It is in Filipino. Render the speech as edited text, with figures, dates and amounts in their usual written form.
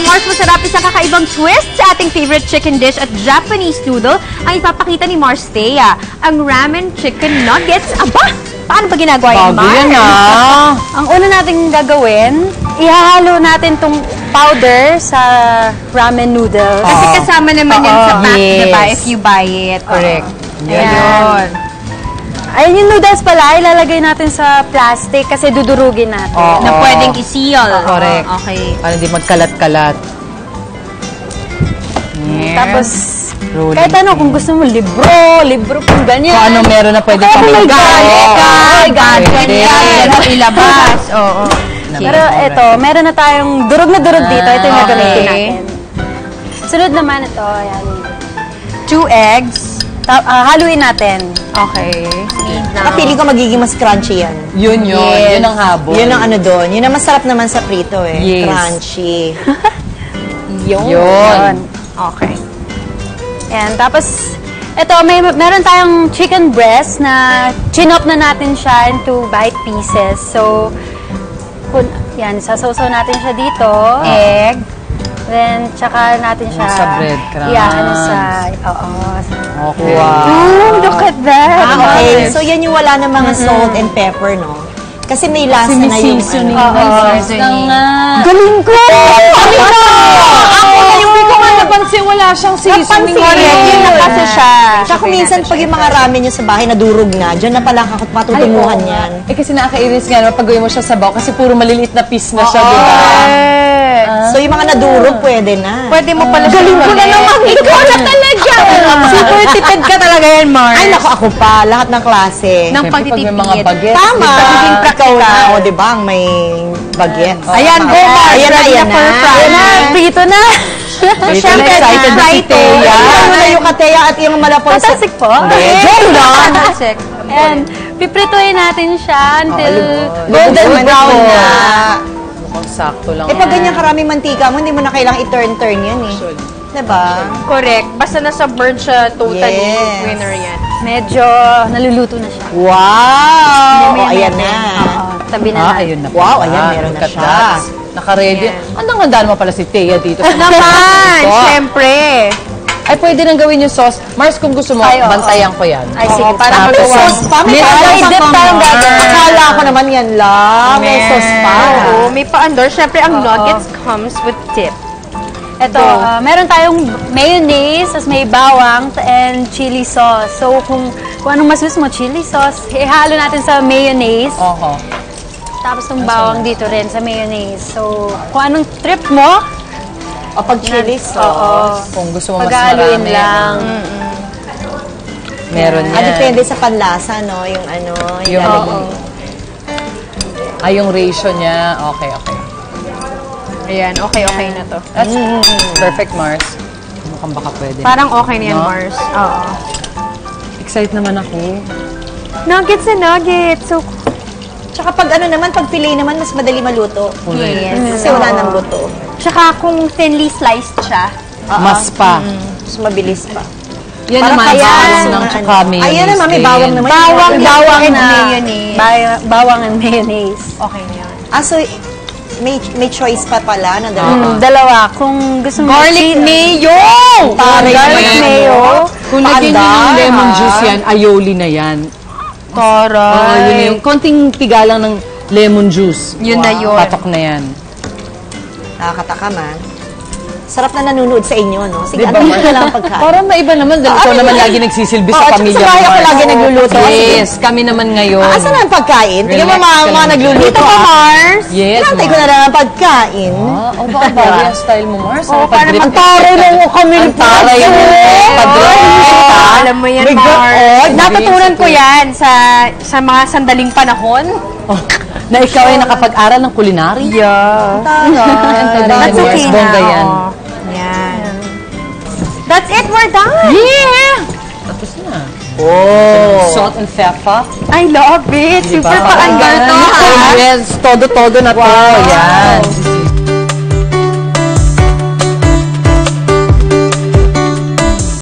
Mars, masarap isang kakaibang twist sa ating favorite chicken dish at Japanese noodle ang ipapakita ni Mars Thea, ang ramen chicken nuggets. Aba! Paano ba ginagawa yan, Mars? Bago yan, ah. Ang una natin gagawin, ihahalo natin tong powder sa ramen noodles. Kasi kasama naman yan sa pack, yes. diba? If you buy it. Correct. Ayan. Ayun yung noodles pala, ilalagay natin sa plastic kasi dudurugin natin. Na pwedeng i-seal. Correct. Okay. Para hindi magkalat-kalat. Tapos, Rolling kahit ano, kung gusto mo, libro kung ganyan. Kung ano meron na pwede pang Gadget yan. Ilabas. Oo. Pero ito, meron na tayong durog na durog dito. Ito yung gagamitin natin. Sunod naman ito, ayan. 2 eggs. Haluin natin. Okay. Kapili ko magiging mas crunchy yan. Yun. Yes. Yun ang habol. Yun ang ano doon. Yun ang masarap naman sa prito eh. Yes. Crunchy. Yun. Okay. Ayan, tapos, ito, meron tayong chicken breast na chinop na natin siya into bite pieces. So, yan, sasawsaw natin siya dito. Egg. Then, tsaka natin siya. Sa breadcrumbs. Okay. Wow. Look at that. Okay. So, yan yung wala ng mga salt and pepper, no? Kasi may lasa na yung seasoning. Galing ko! Hindi ko nga napansin, wala siyang seasoning. Yun na kasi siya. Tsaka Okay, minsan pag yung mga ramen nyo sa bahay nadurog na, dyan na pala matutunguhan yan. Eh kasi nakakainis nga, pag gawin mo siya sa baw, kasi puro maliliit na piece na siya, di ba? So yung mga nadurog, pwede na. Pwede mo pala Galing ko na naman! Ikaw na talaga! Super tipid ka talaga yan, Mars. Ay, naku, ako pa. Lahat ng klase. Ng Siyempre, pag may mga pagtitipid. bagets, Tama! di ba? Ikaw na, o, di ba? Ang may bagets. Ayan, go, Mars. Ayan na, Ready ayan na for na. fry. Ayan na, Prito na! Siyempre, excited na si Thea. Ano na yung kateya at yung malapon sa... Patasik po. Joke lang! And piprituhin natin siya until Golden brown na. Mukhang sakto lang. Eh, pag ganyan karaming mantika mo, hindi mo na kailangang i-turn-turn yan eh. Diba? Correct. Basta nasa bird siya, totally Yes. winner yan. medyo naluluto na siya. Wow! Mamaya Ayan natin. na. Oo, tabi na natin. Ayun na. Wow, ayan, meron na siya. Naka-ready. Anong handa naman pala si Thea dito? Naman! Siyempre! Ay, pwede nang gawin yung sauce. Mars, kung gusto mo, Ay, oo. bantayan ko yan. Ay, sige. para May magawa. sauce pa. May May sauce dip pa. tayong gagawin. Akala ko naman yan lang. May sauce pa. Oo, may pa-andor. Siyempre, ang nuggets comes with tip. Ito, meron tayong mayonnaise, tapos may bawang, and chili sauce. So, kung anong mas gusto mo, chili sauce, ihalo natin sa mayonnaise. Oho. Tapos yung bawang dito rin sa mayonnaise. So, kung anong trip mo, O pag chili sauce. Kung gusto mo mas pag-haluin marami. lang. Meron yan. Depende sa panlasa, no? Yung ano, Yung, lalagay. yung ratio niya. Okay, okay. Ayan, okay na to. That's perfect, Mars. Mukhang baka pwede. Parang okay na yan, No? Mars. Oo. Excited naman ako. Nuggets and nuggets. So, Tsaka pag ano naman, pag fillet naman, mas madali maluto. yes. Kasi wala nang luto. Tsaka kung thinly sliced siya, Mas pa. Mas mabilis pa. Yan Parang naman, kaya, sauce ng ano, tsaka mayonnaise. Ayan naman, may din. bawang naman. Bawang and na mayonnaise. Bawang and mayonnaise. okay na yan. So, may choice pa pala na dalawa. Dalawa. Kung gusto mo Garlic mayo! Pare garlic yan. mayo. Kung lagyan nyo ng lemon juice yan, aioli na yan. Oo, yun na yung konting tiga lang ng lemon juice. Yun na yun. Patok na yan. Nakakatakam, ha? Sarap na nanonood sa inyo, no? Sige, Diba, ano Mars? ka lang pagkain? Parang maiba naman dahil ikaw naman lagi nagsisilbi sa Oo, pamilya tsaka sa bahay ako Mars. lagi nagluluto. Yes, kami naman ngayon. Asan na ang pagkain? Tingnan mo Relax mga, ka mga lang nagluluto. Dito pa, Mars? Yes, Nantay ko na lang ang pagkain. O baka bagay ang style mo, Mars. Oo, para Ang taray lang mo kami. Ang taray mo. Alam mo yan, Mars. Natutunan ko yan sa mga sandaling panahon. Na ikaw ay nakapag-aral ng culinary. Yeah. That's okay na. Bongga yan. Yan. That's it, we're done. Yeah! Tapos na. Oh. Salt and pepper. I love it. Super pa-andar to, ha? Yes, todo-todo na to. Yan.